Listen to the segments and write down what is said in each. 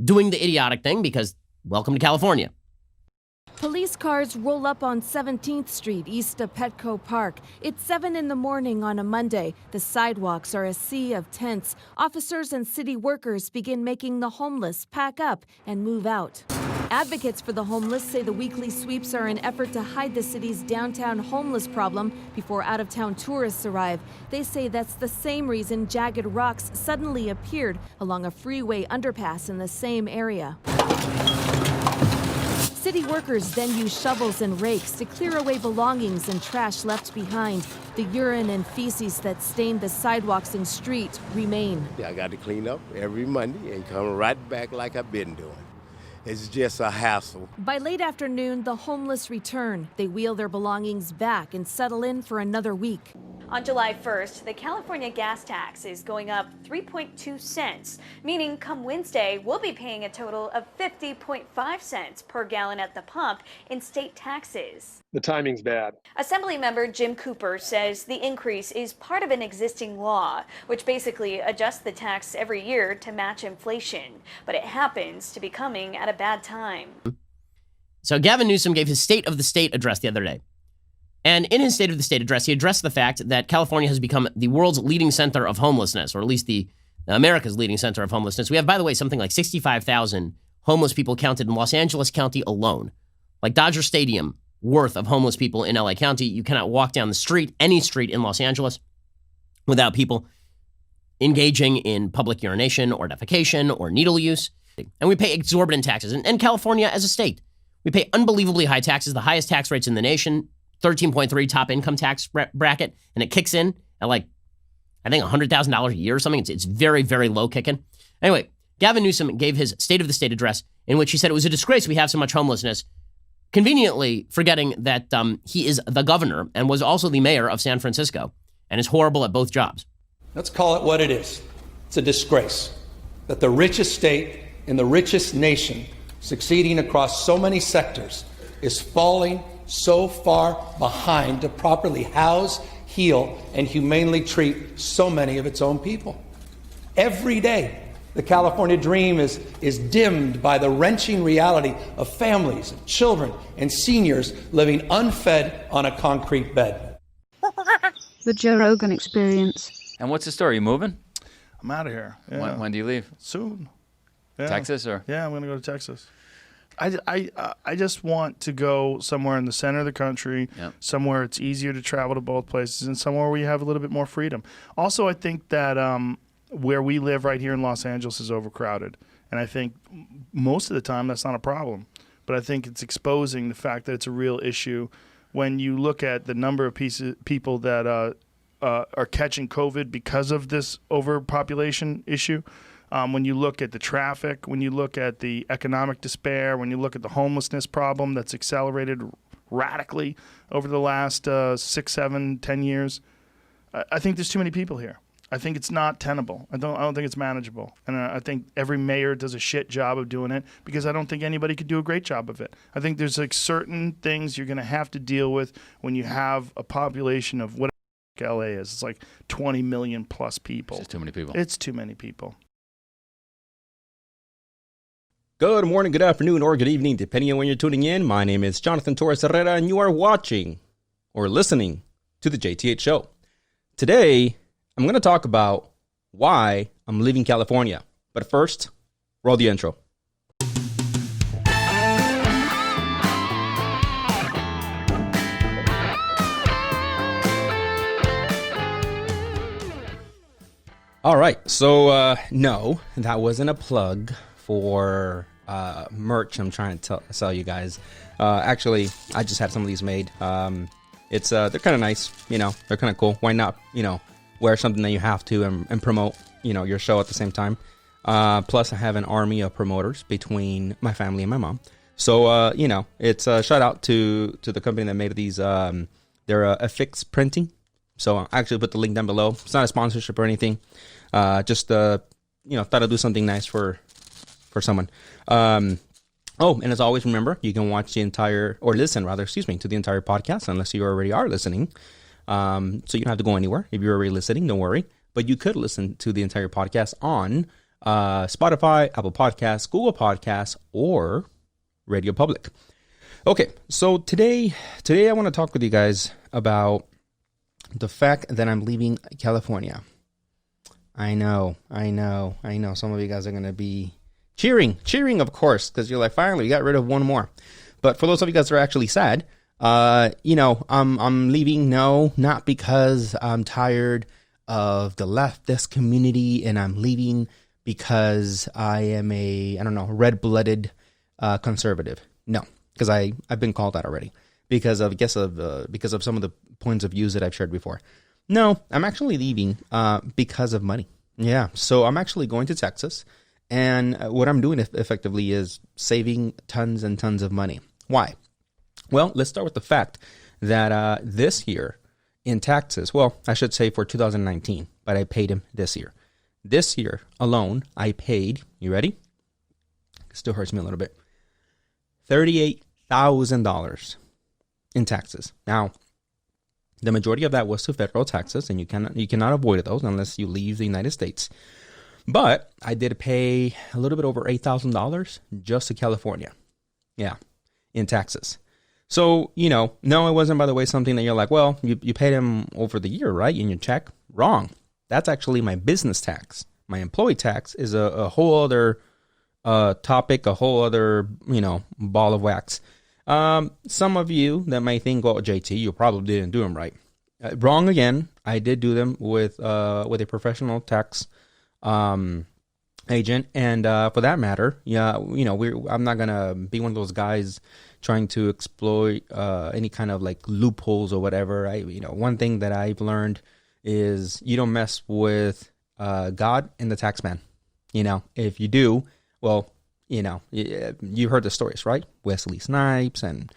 doing the idiotic thing because welcome to California. Police cars roll up on 17th Street east of Petco Park. It's 7 in the morning on a Monday. The sidewalks are a sea of tents. Officers and city workers begin making the homeless pack up and move out. Advocates for the homeless say the weekly sweeps are an effort to hide the city's downtown homeless problem before out-of-town tourists arrive. They say that's the same reason jagged rocks suddenly appeared along a freeway underpass in the same area. City workers then use shovels and rakes to clear away belongings and trash left behind. The urine and feces that stain the sidewalks and street remain. I got to clean up every Monday and come right back like I've been doing. It's just a hassle. By late afternoon, the homeless return. They wheel their belongings back and settle in for another week. On July 1st, the California gas tax is going up 3.2 cents, meaning come Wednesday, we'll be paying a total of 50.5 cents per gallon at the pump in state taxes. The timing's bad. Assemblymember Jim Cooper says the increase is part of an existing law, which basically adjusts the tax every year to match inflation. But it happens to be coming at a bad time. So Gavin Newsom gave his State of the State address the other day. And in his State of the State address, he addressed the fact that California has become the world's leading center of homelessness, or at least the America's leading center of homelessness. We have, by the way, something like 65,000 homeless people counted in Los Angeles County alone. Like Dodger Stadium worth of homeless people in LA County. You cannot walk down the street, any street in Los Angeles, without people engaging in public urination or defecation or needle use. And we pay exorbitant taxes. And California as a state, we pay unbelievably high taxes, the highest tax rates in the nation, 13.3 top income tax bracket, and it kicks in at like, I think $100,000 a year or something. It's very, very low kicking. Anyway, Gavin Newsom gave his State of the State address in which he said it was a disgrace we have so much homelessness, conveniently forgetting that he is the governor and was also the mayor of San Francisco and is horrible at both jobs. Let's call it what it is. It's a disgrace that the richest state in the richest nation, succeeding across so many sectors, is falling so far behind to properly house, heal, and humanely treat so many of its own people. Every day, the California dream is dimmed by the wrenching reality of families, children, and seniors living unfed on a concrete bed. The Joe Rogan Experience. And what's the story? You moving? I'm out of here. Yeah. When do you leave? Soon. Yeah. Texas or? Yeah, I'm going to go to Texas. I just want to go somewhere in the center of the country, somewhere it's easier to travel to both places, and somewhere where you have a little bit more freedom. Also, I think that where we live right here in Los Angeles is overcrowded, and I think most of the time that's not a problem. But I think it's exposing the fact that it's a real issue when you look at the number of people that are catching COVID because of this overpopulation issue. When you look at the traffic, when you look at the economic despair, when you look at the homelessness problem that's accelerated radically over the last 6, 7, 10 years, I think there's too many people here. I think it's not tenable. I don't think it's manageable. And I think every mayor does a shit job of doing it because I don't think anybody could do a great job of it. I think there's like certain things you're going to have to deal with when you have a population of what LA is. It's like 20 million plus people. It's just too many people. It's too many people. Good morning, good afternoon, or good evening, depending on when you're tuning in. My name is Jonathan Torres-Herrera, and you are watching or listening to the JTH Show. Today, I'm going to talk about why I'm leaving California. But first, roll the intro. All right, so no, that wasn't a plug for merch I'm trying to sell you guys. Actually, I just had some of these made. It's they're kind of nice, they're kind of cool. Why not, wear something that you have to and promote, your show at the same time. Plus, I have an army of promoters between my family and my mom. So, it's a shout out to the company that made these. They're Affix Printing. So I actually put the link down below. It's not a sponsorship or anything. Just thought I'd do something nice for someone. Oh, and as always, remember, you can watch to the entire podcast, unless you already are listening. So you don't have to go anywhere. If you're already listening, don't worry. But you could listen to the entire podcast on Spotify, Apple Podcasts, Google Podcasts, or Radio Public. Okay, so today I want to talk with you guys about the fact that I'm leaving California. I know. Some of you guys are going to be cheering, of course, because you're like, finally, we got rid of one more. But for those of you guys that are actually sad, I'm leaving. No, not because I'm tired of the leftist community, and I'm leaving because I am red-blooded conservative. No, because I've been called that already because of some of the points of views that I've shared before. No, I'm actually leaving because of money. Yeah, so I'm actually going to Texas, and what I'm doing effectively is saving tons and tons of money. Why? Well, let's start with the fact that this year in taxes, well, I should say for 2019, but I paid him this year. This year alone, I paid, you ready? It still hurts me a little bit. $38,000 in taxes. Now, the majority of that was to federal taxes, and you cannot avoid those unless you leave the United States. But I did pay a little bit over $8,000 just to California. Yeah, in taxes. So, no, it wasn't, by the way, something that you're like, well, you paid him over the year, right, in your check? Wrong. That's actually my business tax. My employee tax is a whole other topic, a whole other, ball of wax. Some of you that may think, well, JT, you probably didn't do them right. Wrong again. I did do them with a professional tax agent, and for that matter, I'm not gonna be one of those guys trying to exploit any kind of like loopholes or whatever. One thing that I've learned is you don't mess with God and the tax man. If you do, well, you heard the stories, right? Wesley Snipes and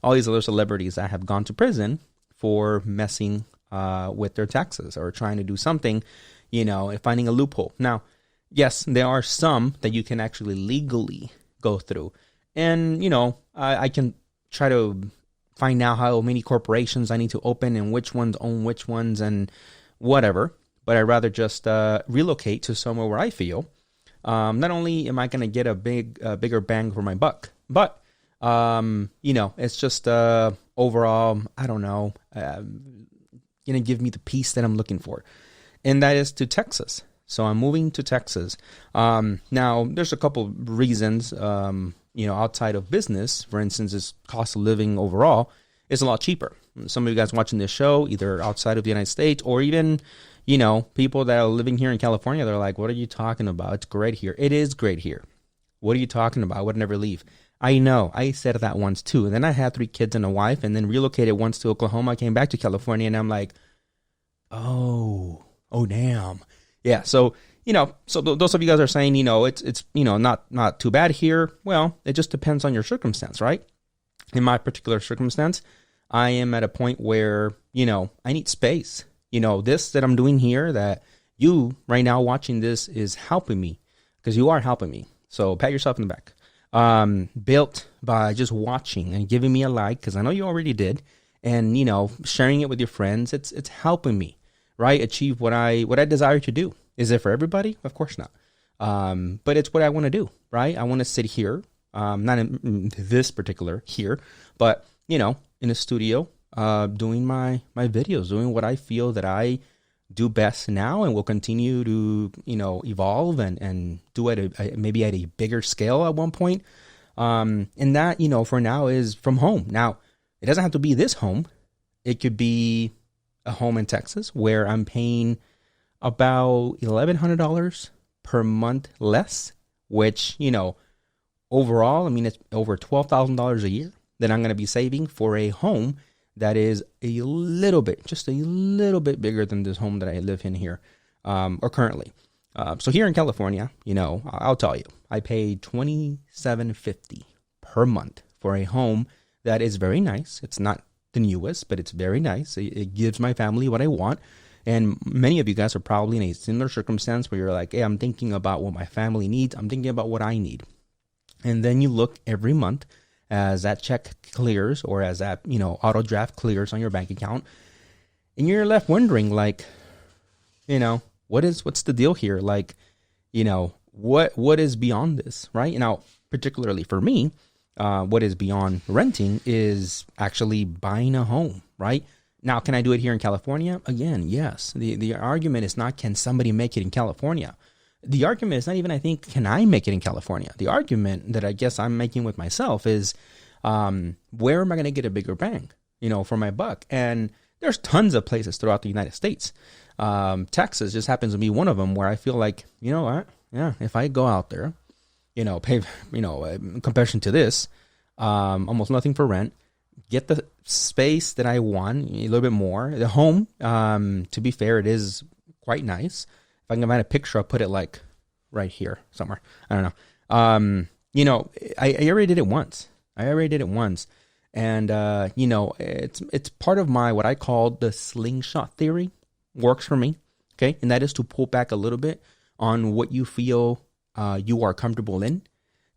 all these other celebrities that have gone to prison for messing with their taxes or trying to do something, finding a loophole. Now, yes, there are some that you can actually legally go through. And, I can try to find out how many corporations I need to open and which ones own which ones and whatever. But I'd rather just relocate to somewhere where I feel not only am I going to get a bigger bang for my buck, but, it's just overall, I don't know, going to give me the peace that I'm looking for. And that is to Texas. So I'm moving to Texas. Now, there's a couple reasons, outside of business. For instance, its cost of living overall is a lot cheaper. Some of you guys watching this show, either outside of the United States or even people that are living here in California, they're like, what are you talking about? It's great here. It is great here. What are you talking about? I would never leave. I know. I said that once too. And then I had 3 kids and a wife and then relocated once to Oklahoma. I came back to California and I'm like, oh, damn. Yeah. So, so those of you guys are saying, it's not too bad here. Well, it just depends on your circumstance, right? In my particular circumstance, I am at a point where, I need space. This that I'm doing here, that you right now watching this is helping me, because you are helping me. So pat yourself in the back. Built by just watching and giving me a like, because I know you already did, and sharing it with your friends. It's helping me, right, achieve what I desire to do. Is it for everybody? Of course not. But it's what I want to do, right? I want to sit here, not in this particular here, but in a studio. Doing my videos, doing what I feel that I do best now and will continue to, evolve and do it maybe at a bigger scale at one point. And that, for now is from home. Now, it doesn't have to be this home. It could be a home in Texas where I'm paying about $1,100 per month less, which, overall, it's over $12,000 a year that I'm going to be saving for a home that is just a little bit bigger than this home that I live in here, or currently. So here in California, I'll tell you, I pay $2,750 per month for a home that is very nice. It's not the newest, but it's very nice. It gives my family what I want. And many of you guys are probably in a similar circumstance where you're like, hey, I'm thinking about what my family needs. I'm thinking about what I need. And then you look every month as that check clears or as that, auto draft clears on your bank account. And you're left wondering, like, what's the deal here? Like, what is beyond this, right? Now, particularly for me, what is beyond renting is actually buying a home, right? Now, can I do it here in California? Again, yes. The argument is not, can somebody make it in California? The argument is not even, I think, can I make it in California? The argument that I guess I'm making with myself is, where am I going to get a bigger bang, for my buck? And there's tons of places throughout the United States. Texas just happens to be one of them where I feel like, you know what? Yeah, if I go out there, pay, in comparison to this, almost nothing for rent, get the space that I want, a little bit more. The home, to be fair, it is quite nice. If I can find a picture, I'll put it like right here somewhere. I don't know. I already did it once. And, it's part of my, what I call the slingshot theory, works for me. Okay. And that is to pull back a little bit on what you feel you are comfortable in,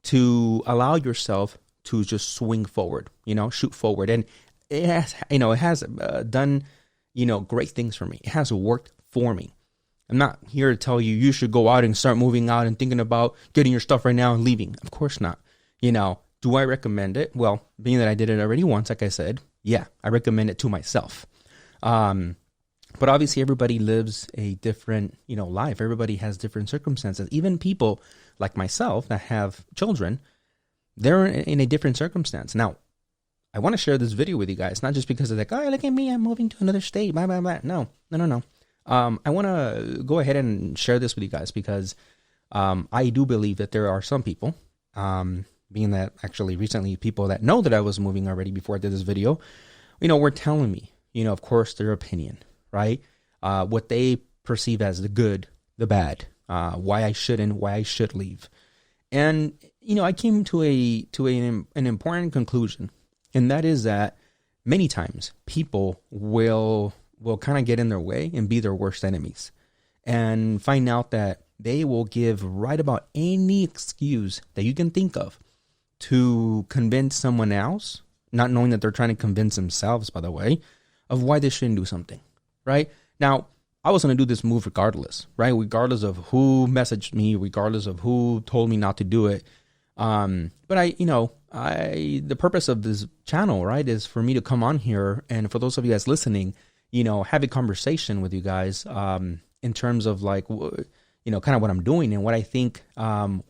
to allow yourself to just swing forward, shoot forward. And it has done, great things for me. It has worked for me. I'm not here to tell you, you should go out and start moving out and thinking about getting your stuff right now and leaving. Of course not. Do I recommend it? Well, being that I did it already once, like I said, yeah, I recommend it to myself. But obviously everybody lives a different, life. Everybody has different circumstances. Even people like myself that have children, they're in a different circumstance. Now, I want to share this video with you guys, not just because it's like, oh, look at me, I'm moving to another state, blah, blah, blah. No. I want to go ahead and share this with you guys because I do believe that there are some people, being that actually recently people that know that I was moving already before I did this video, were telling me, of course, their opinion, right? What they perceive as the good, the bad, why I shouldn't, why I should leave. And, I came to an important conclusion, and that is that many times people will kind of get in their way and be their worst enemies and find out that they will give right about any excuse that you can think of to convince someone else, not knowing that they're trying to convince themselves, by the way, of why they shouldn't do something, right? Now, I was going to do this move regardless, right? Regardless of who messaged me, regardless of who told me not to do it. But the purpose of this channel, right, is for me to come on here and for those of you guys listening, have a conversation with you guys, in terms of like, kind of what I'm doing and what I think,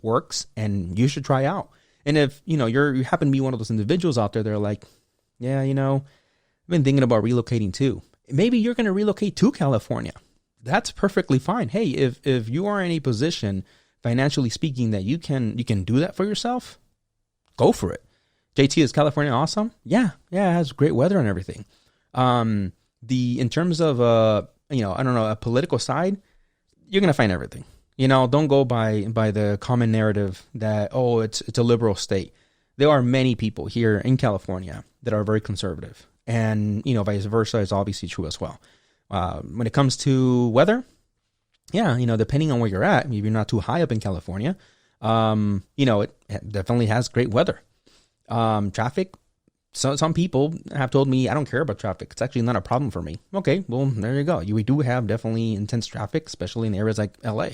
works and you should try out. And if, you happen to be one of those individuals out there that are like, yeah, I've been thinking about relocating too. Maybe you're going to relocate to California. That's perfectly fine. Hey, if you are in a position, financially speaking, that you can do that for yourself, go for it. JT, is California awesome? Yeah, it has great weather and everything. In terms of, a political side, you're going to find everything. Don't go by the common narrative that, oh, it's a liberal state. There are many people here in California that are very conservative. And, vice versa is obviously true as well. When it comes to weather, yeah, depending on where you're at, maybe you're not too high up in California, it definitely has great weather. Traffic, so some people have told me I don't care about traffic. It's actually not a problem for me. Okay, well, there you go. We do have definitely intense traffic, especially in areas like LA.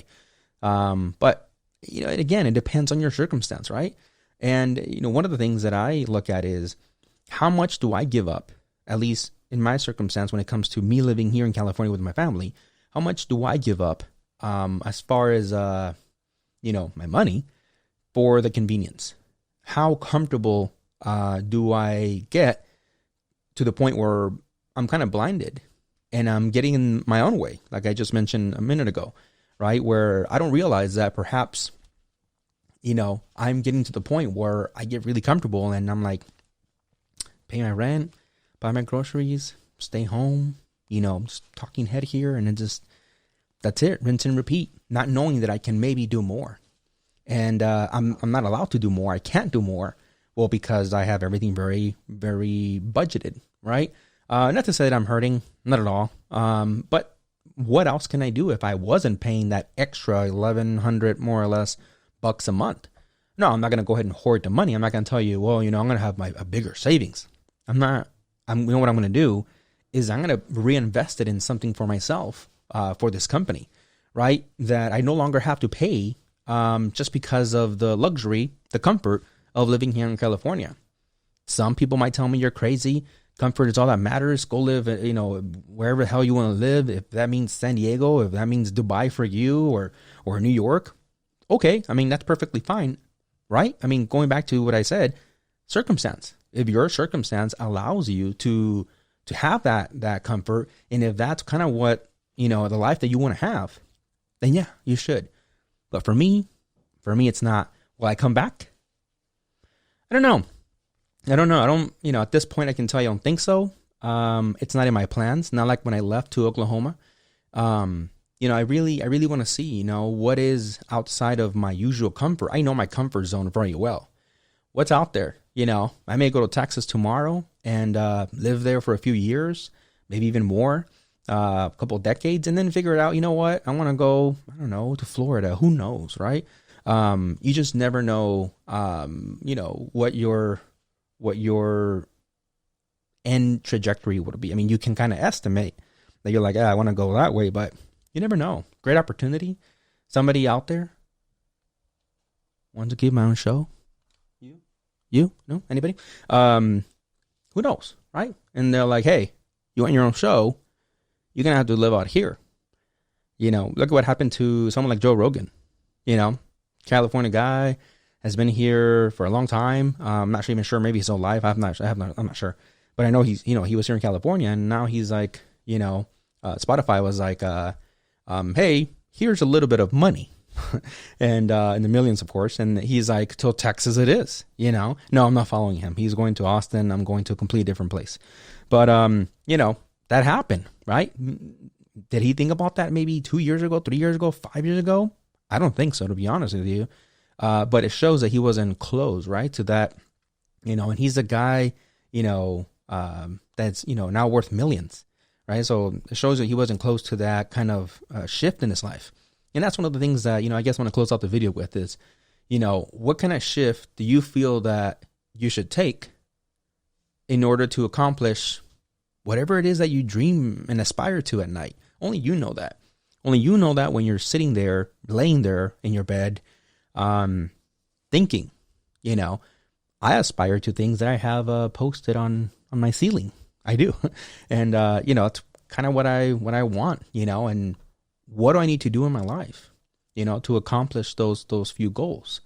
But, again, it depends on your circumstance, right? And, one of the things that I look at is how much do I give up, at least in my circumstance, when it comes to me living here in California with my family, how much do I give up, as far as, my money for the convenience? How comfortable, do I get to the point where I'm kind of blinded and I'm getting in my own way, like I just mentioned a minute ago, right? Where I don't realize that perhaps, I'm getting to the point where I get really comfortable and I'm like, pay my rent, buy my groceries, stay home, just talking head here. And that's it, rinse and repeat, not knowing that I can maybe do more. And I'm not allowed to do more. I can't do more. Well, because I have everything very, very budgeted, right? Not to say that I'm hurting, not at all. But what else can I do if I wasn't paying that extra $1,100 more or less bucks a month? No, I'm not going to go ahead and hoard the money. I'm not going to tell you, well, I'm going to have a bigger savings. What I'm going to do is I'm going to reinvest it in something for myself, for this company, right? That I no longer have to pay just because of the luxury, the comfort of living here in California. Some people might tell me you're crazy. Comfort is all that matters. Go live, wherever the hell you want to live. If that means San Diego, if that means Dubai for you or New York, okay. I mean, that's perfectly fine, right? I mean, going back to what I said, circumstance. If your circumstance allows you to have that comfort, and if that's kind of what, the life that you want to have, then yeah, you should. But for me, it's not. Will I come back? I don't know. I don't, at this point I can tell you I don't think so. It's not in my plans. Not like when I left to Oklahoma. I really want to see, what is outside of my usual comfort. I know my comfort zone very well. What's out there? I may go to Texas tomorrow and live there for a few years, maybe even more, a couple of decades, and then figure it out. You know what? I want to go, I don't know, to Florida. Who knows, right? You just never know, what your end trajectory would be. I mean, you can kind of estimate that you're like, I want to go that way, but you never know. Great opportunity. Somebody out there wants to keep my own show. You? No? Anybody? Who knows, right? And they're like, hey, you want your own show? You're going to have to live out here. Look at what happened to someone like Joe Rogan. California guy, has been here for a long time. I'm not even sure. Maybe he's still alive. I'm not sure. But I know he was here in California, and now he's like, Spotify was like, hey, here's a little bit of money, and in the millions, of course. And he's like, till Texas it is, No, I'm not following him. He's going to Austin. I'm going to a completely different place. But that happened, right? Did he think about that maybe 2 years ago, 3 years ago, 5 years ago? I don't think so, to be honest with you. But it shows that he wasn't close, right, to that, and he's a guy, that's, now worth millions, right? So it shows that he wasn't close to that kind of shift in his life. And that's one of the things that, I guess I want to close out the video with is, what kind of shift do you feel that you should take in order to accomplish whatever it is that you dream and aspire to at night? Only you know that. Only you know that when you're sitting there, laying there in your bed, thinking, I aspire to things that I have posted on my ceiling. I do. And, it's kind of what I want, and what do I need to do in my life, to accomplish those few goals?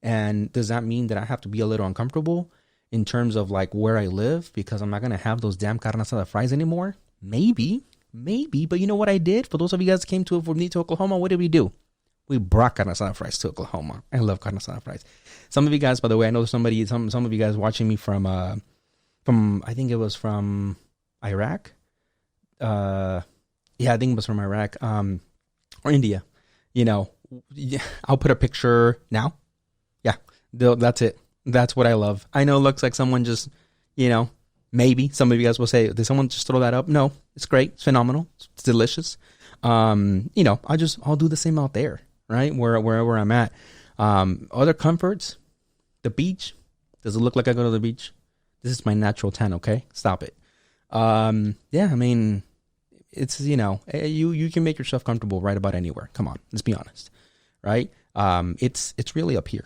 And does that mean that I have to be a little uncomfortable in terms of like where I live because I'm not going to have those damn carne asada fries anymore? Maybe. But you know what I did? For those of you guys that came from me to Oklahoma, what did we do? We brought carne asada fries to Oklahoma. I love carne asada fries. Some of you guys, by the way, I know some of you guys watching me from I think it was from Iraq. I think it was from Iraq, or India. I'll put a picture now. Yeah, that's it. That's what I love. I know it looks like someone just, maybe some of you guys will say, did someone just throw that up? No, it's great. It's phenomenal. It's delicious. I'll do the same out there. Right? Wherever I'm at. Other comforts, the beach. Does it look like I go to the beach? This is my natural tan, okay? Stop it. I mean, it's, you can make yourself comfortable right about anywhere. Come on, let's be honest. Right? It's really up here.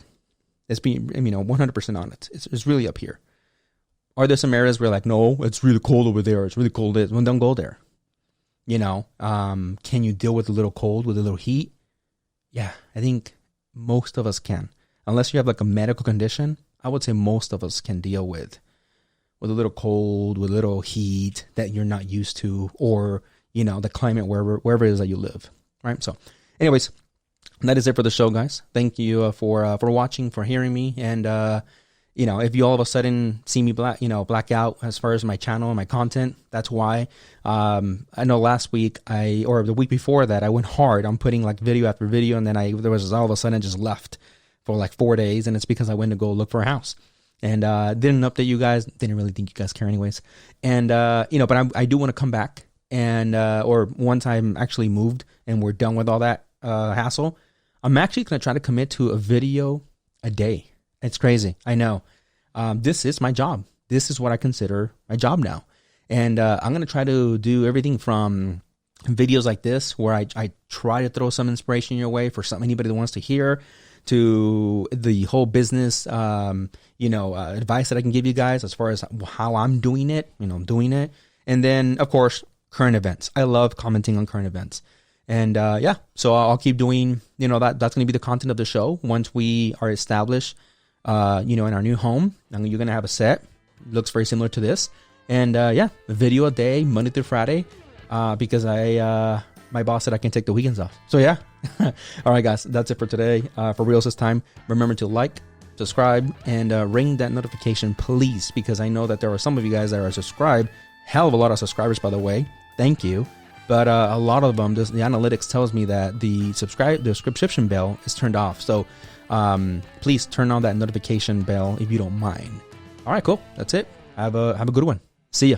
It's being, 100% honest. It's really up here. Are there some areas where like, no, it's really cold over there. It's really cold. Well, don't go there. Can you deal with a little cold, with a little heat? Yeah, I think most of us can. Unless you have like a medical condition, I would say most of us can deal with a little cold, with a little heat that you're not used to, or, the climate wherever it is that you live. Right? So anyways, that is it for the show, guys. Thank you for watching, for hearing me. And, if you all of a sudden see me black out as far as my channel and my content, that's why. I know last week or the week before that, I went hard on putting like video after video, and then there was all of a sudden just left for like 4 days, and it's because I went to go look for a house and didn't update you guys. Didn't really think you guys care anyways. And but I do want to come back and or once I'm actually moved and we're done with all that hassle, I'm actually gonna try to commit to a video a day. It's crazy. I know. This is my job. This is what I consider my job now. And I'm going to try to do everything from videos like this where I try to throw some inspiration your way for something anybody that wants to hear, to the whole business, advice that I can give you guys as far as how I'm doing it, And then, of course, current events. I love commenting on current events. And so I'll keep doing, that's going to be the content of the show once we are established, in our new home. You're going to have a set. Looks very similar to this. And a video a day, Monday through Friday, because my boss said I can take the weekends off. So yeah. All right, guys, that's it for today. For reals this time, remember to like, subscribe, and ring that notification, please, because I know that there are some of you guys that are subscribed. Hell of a lot of subscribers, by the way. Thank you. But a lot of them, the analytics tells me that the subscription bell is turned off. So please turn on that notification bell if you don't mind. All right, cool. That's it. Have a good one. See ya.